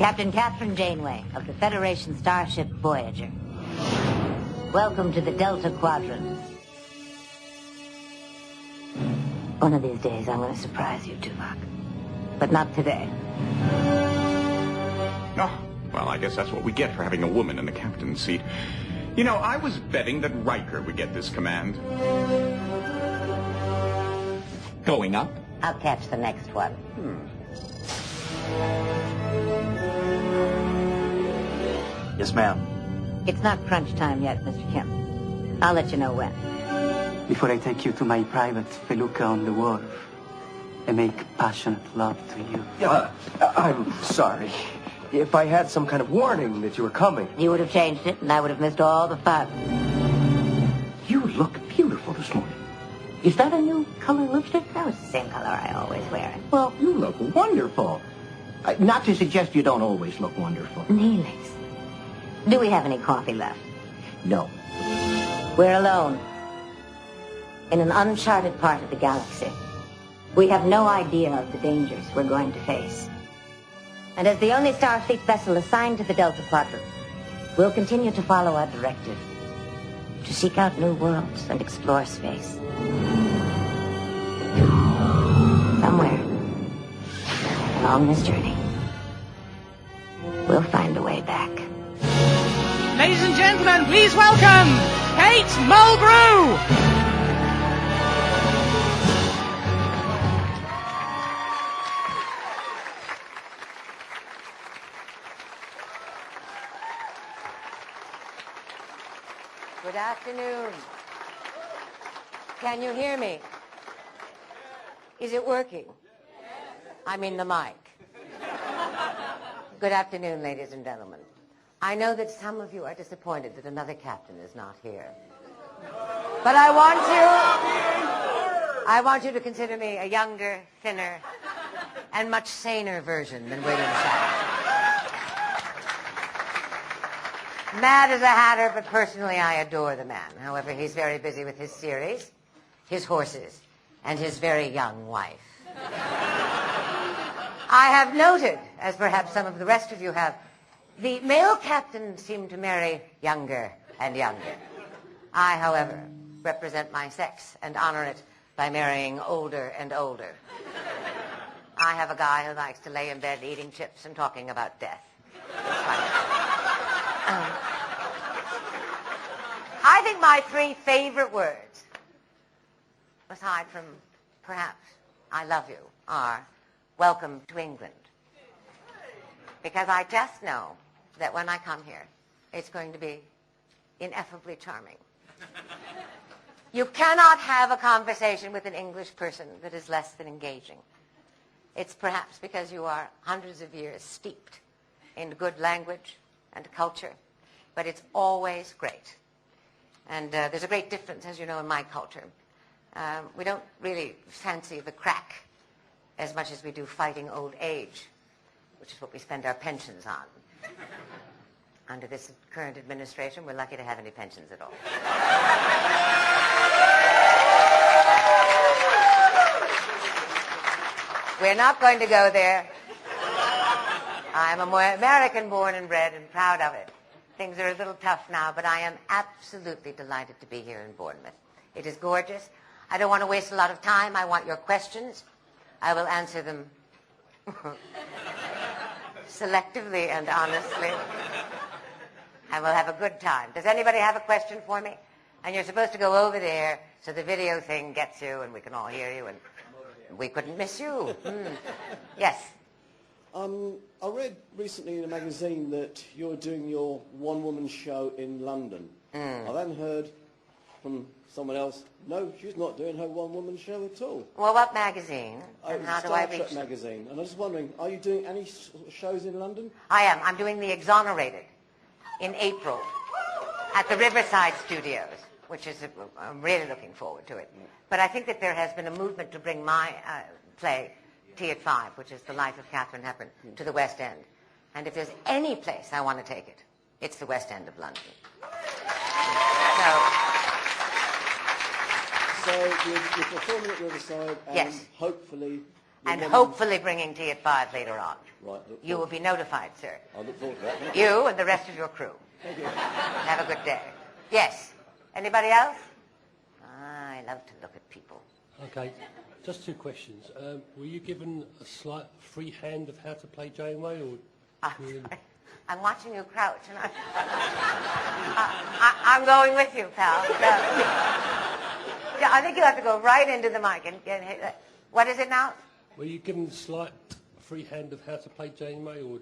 Captain Catherine Janeway of the Federation starship Voyager. Welcome to the Delta Quadrant. One of these days, I'm going to surprise you, Tuvok. But not today. Oh, well, I guess that's what we get for having a woman in the captain's seat. You know, I was betting that Riker would get this command. Going up? I'll catch the next one. Yes, ma'am. It's not crunch time yet, Mr. Kim. I'll let you know when. Before I take you to my private felucca on the wharf, I make passionate love to you. I'm sorry. If I had some kind of warning that you were coming. You would have changed it, and I would have missed all the fun. You look beautiful this morning. Is that a new color lipstick? That was the same color I always wear. Well, you look wonderful. Not to suggest you don't always look wonderful. Neelix, do we have any coffee left? No. We're alone. In an uncharted part of the galaxy. We have no idea of the dangers we're going to face. And as the only Starfleet vessel assigned to the Delta Quadrant, we'll continue to follow our directive. To seek out new worlds and explore space. Somewhere along this journey, we'll find a way back. Ladies and gentlemen, please welcome Kate Mulgrew! Good afternoon. Can you hear me? Is it working? I mean the mic. Good afternoon, ladies and gentlemen. I know that some of you are disappointed that another captain is not here. But I want you to consider me a younger, thinner, and much saner version than William Shatner. Mad as a hatter, but personally I adore the man. However, he's very busy with his series, his horses, and his very young wife. I have noted, as perhaps some of the rest of you have, the male captains seem to marry younger and younger. I, however, represent my sex and honor it by marrying older and older. I have a guy who likes to lay in bed eating chips and talking about death. I think my three favorite words, aside from perhaps I love you, are welcome to England. Because I just know that when I come here, it's going to be ineffably charming. You cannot have a conversation with an English person that is less than engaging. It's perhaps because you are hundreds of years steeped in good language and culture, but it's always great. And there's a great difference, as you know, in my culture. We don't really fancy the crack as much as we do fighting old age, which is what we spend our pensions on. Under this current administration, we're lucky to have any pensions at all. We're not going to go there. I'm American born and bred and proud of it. Things are a little tough now, but I am absolutely delighted to be here in Bournemouth. It is gorgeous. I don't want to waste a lot of time. I want your questions. I will answer them selectively and honestly. I will have a good time. Does anybody have a question for me? And you're supposed to go over there so the video thing gets you and we can all hear you and we couldn't miss you. Yes. I read recently in a magazine that you're doing your one-woman show in London. I then heard from someone else, no, she's not doing her one-woman show at all. Well, what magazine? And how do I reach Trek magazine. And I was just wondering, are you doing any shows in London? I am. I'm doing The Exonerated in April at the Riverside Studios, which is, I'm really looking forward to it. But I think that there has been a movement to bring my play, Tea at 5, which is the life of Katharine Hepburn, to the West End. And if there's any place I want to take it, it's the West End of London. So you're performing at Riverside, and yes. hopefully and woman- hopefully bringing tea at 5 later on. Right. You will be notified, sir. I look forward to that. Thank You and the rest of your crew. Thank you. Have a good day. Yes. Anybody else? I love to look at people. Okay, just two questions. Were you given a slight free hand of how to play Janeway, or? I'm watching you crouch, and I'm going with you, pal. Yeah, I think you have to go right into the mic and hit that. What is it now? Were you given a slight free hand of how to play Janeway, or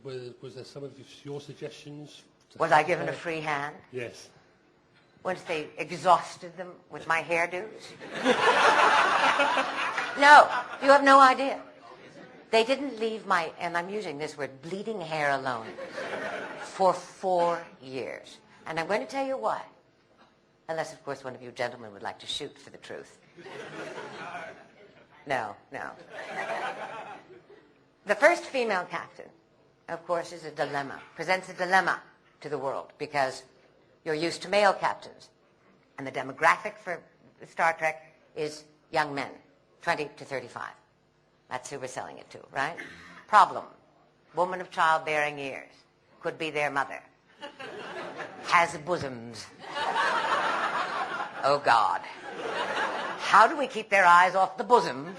was there some of your suggestions? Was I given a free hand? Yes. Once they exhausted them with my hairdos? No, you have no idea. They didn't leave my, and I'm using this word, bleeding hair alone for 4 years. And I'm going to tell you why. Unless, of course, one of you gentlemen would like to shoot for the truth. No. The first female captain, of course, is a dilemma, presents a dilemma to the world, because you're used to male captains. And the demographic for Star Trek is young men, 20 to 35. That's who we're selling it to, right? Problem. Woman of childbearing years. Could be their mother. Has bosoms. Oh, God. How do we keep their eyes off the bosom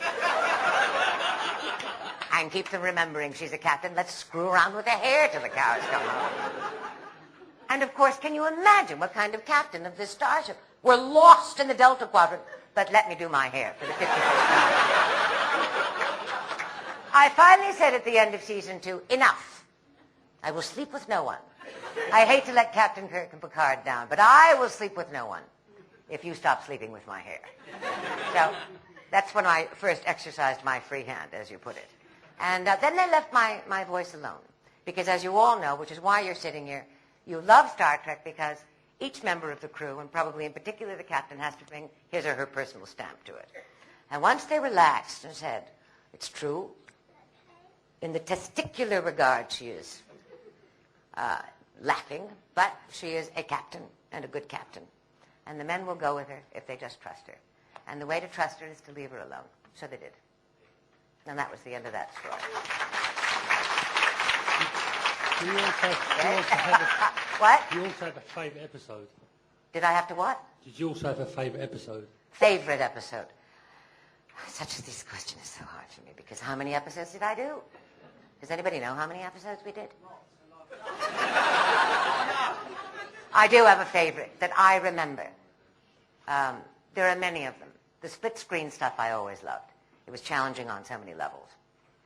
and keep them remembering she's a captain? Let's screw around with the hair till the cows come home. And, of course, can you imagine what kind of captain of this starship? We're lost in the Delta Quadrant, but let me do my hair for the 51st time. I finally said at the end of season 2, enough. I will sleep with no one. I hate to let Captain Kirk and Picard down, but I will sleep with no one if you stop sleeping with my hair. So that's when I first exercised my free hand, as you put it. And then they left my voice alone. Because as you all know, which is why you're sitting here, you love Star Trek because each member of the crew, and probably in particular the captain, has to bring his or her personal stamp to it. And once they relaxed and said, it's true, in the testicular regard she is lacking, but she is a captain and a good captain. And the men will go with her if they just trust her. And the way to trust her is to leave her alone. So they did. And that was the end of that story. Do you also have What? Do you also have a favourite episode? Did I have to what? Did you also have a favourite episode? Favorite episode. Such as this question is so hard for me, because how many episodes did I do? Does anybody know how many episodes we did? I do have a favorite that I remember. There are many of them. The split screen stuff I always loved. It was challenging on so many levels.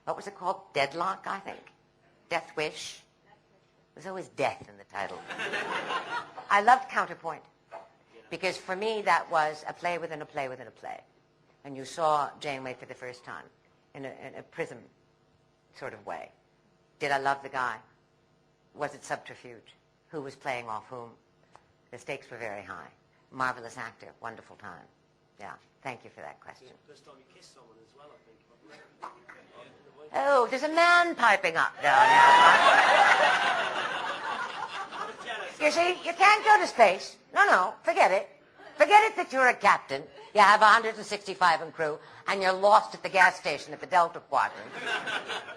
What was it called? Deadlock, I think? Death Wish? There's always death in the title. I loved Counterpoint, because for me that was a play within a play within a play. And you saw Janeway for the first time in a prism sort of way. Did I love the guy? Was it subterfuge? Who was playing off whom? The stakes were very high. Marvelous actor, wonderful time. Yeah, thank you for that question. First time you kissed someone as well, I think. Oh, there's a man piping up down there. You see, you can't go to space. No, forget it. Forget it that you're a captain. You have 165 in crew, and you're lost at the gas station at the Delta Quadrant.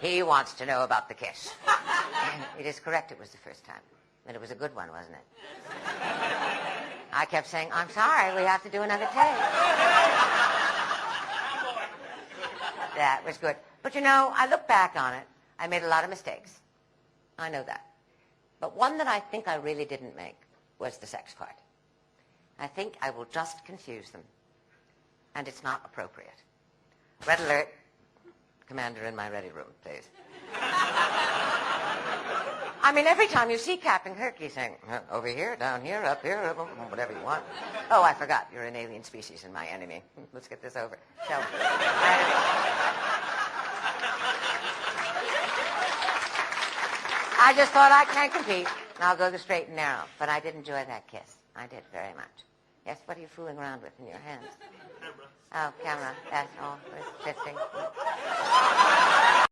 He wants to know about the kiss. And it is correct, it was the first time. And it was a good one, wasn't it? I kept saying, I'm sorry, we have to do another take. That was good. But you know, I look back on it, I made a lot of mistakes. I know that. But one that I think I really didn't make was the sex part. I think I will just confuse them. And it's not appropriate. Red alert. Commander in my ready room, please. I mean, every time you see Captain Kirk, he's saying, over here, down here, up here, whatever you want. Oh, I forgot. You're an alien species and my enemy. Let's get this over. So, I just thought I can't compete. I'll go the straight and narrow. But I did enjoy that kiss. I did very much. Yes, what are you fooling around with in your hands? Camera. Oh, camera. That's all. It's fisting.